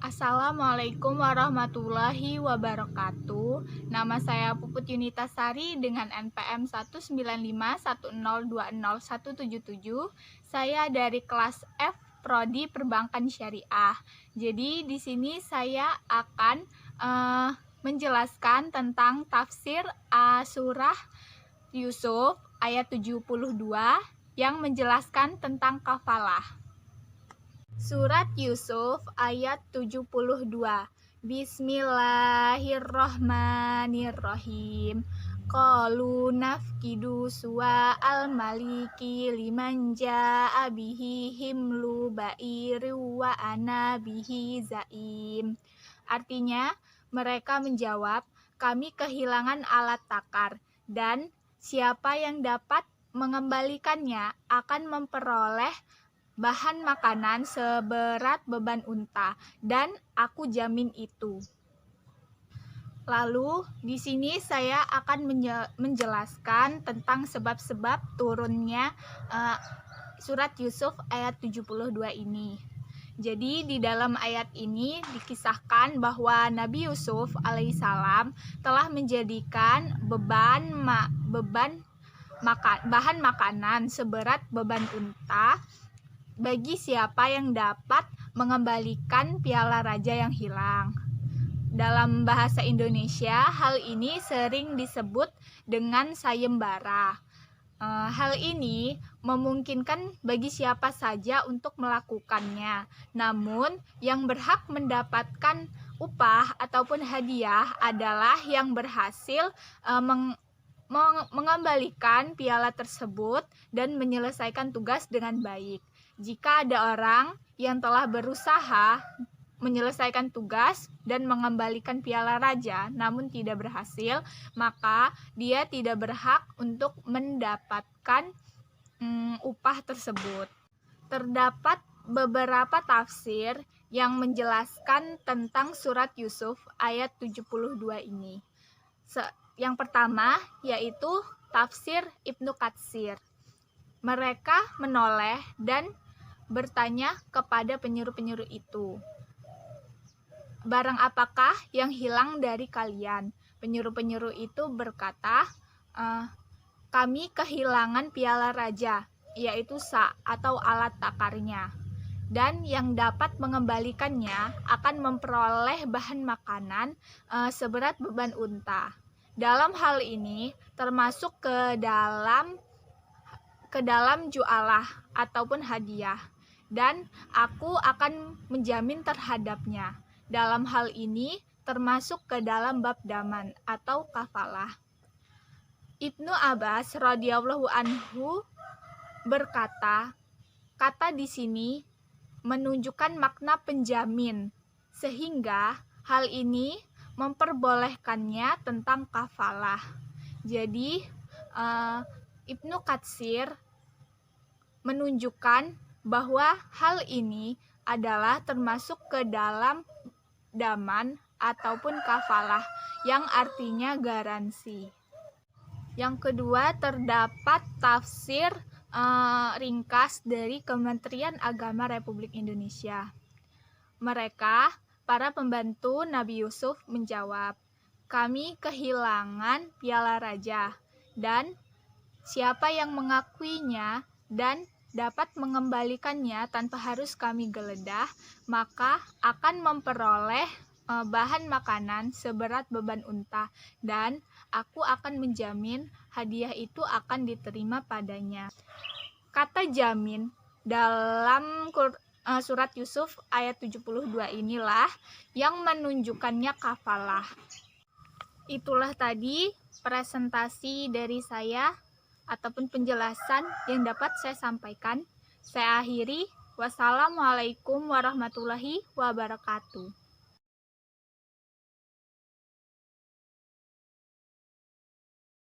Assalamualaikum warahmatullahi wabarakatuh. Nama saya Puput Yunitasari dengan NPM 19510200177. Saya dari kelas F Prodi Perbankan Syariah. Jadi di sini saya akan menjelaskan tentang tafsir surah Yusuf ayat 72 yang menjelaskan tentang kafalah. Surat Yusuf ayat 72. Bismillahirrahmanirrahim. Qalu nafkidu suwa'al maliki liman ja'a bihi himlu ba'iru wa ana bihi zaim. Artinya, mereka menjawab, kami kehilangan alat takar, dan siapa yang dapat mengembalikannya akan memperoleh bahan makanan seberat beban unta, dan aku jamin itu. Lalu di sini saya akan menjelaskan tentang sebab-sebab turunnya surat Yusuf ayat 72 ini. Jadi di dalam ayat ini dikisahkan bahwa Nabi Yusuf alaihissalam telah menjadikan bahan makanan seberat beban unta bagi siapa yang dapat mengembalikan piala raja yang hilang. Dalam bahasa Indonesia, hal ini sering disebut dengan sayembara. Hal ini memungkinkan bagi siapa saja untuk melakukannya. Namun, yang berhak mendapatkan upah ataupun hadiah adalah yang berhasil mengembalikan piala tersebut dan menyelesaikan tugas dengan baik. Jika ada orang yang telah berusaha menyelesaikan tugas dan mengembalikan piala raja namun tidak berhasil, maka dia tidak berhak untuk mendapatkan upah tersebut. Terdapat beberapa tafsir yang menjelaskan tentang surat Yusuf ayat 72 ini. Yang pertama yaitu tafsir Ibnu Katsir. Mereka menoleh dan bertanya kepada penyeru-penyeru itu, barang apakah yang hilang dari kalian? Penyeru-penyeru itu berkata, kami kehilangan piala raja, yaitu sa atau alat takarnya, dan yang dapat mengembalikannya akan memperoleh bahan makanan seberat beban unta. Dalam hal ini termasuk ke dalam jualah ataupun hadiah, dan aku akan menjamin terhadapnya. Dalam hal ini termasuk ke dalam bab daman atau kafalah. Ibnu Abbas radhiyallahu anhu berkata, kata di sini menunjukkan makna penjamin, sehingga hal ini memperbolehkannya tentang kafalah. Jadi Ibnu Katsir menunjukkan bahwa hal ini adalah termasuk ke dalam daman ataupun kafalah yang artinya garansi. Yang kedua, terdapat tafsir ringkas dari Kementerian Agama Republik Indonesia. Mereka, para pembantu Nabi Yusuf, menjawab, kami kehilangan piala raja, dan siapa yang mengakuinya dan dapat mengembalikannya tanpa harus kami geledah, maka akan memperoleh bahan makanan seberat beban unta, dan aku akan menjamin hadiah itu akan diterima padanya. Kata jamin dalam surat Yusuf ayat 72 inilah yang menunjukkannya kafalah. Itulah tadi presentasi dari saya ataupun penjelasan yang dapat saya sampaikan. Saya akhiri. Wassalamualaikum warahmatullahi wabarakatuh.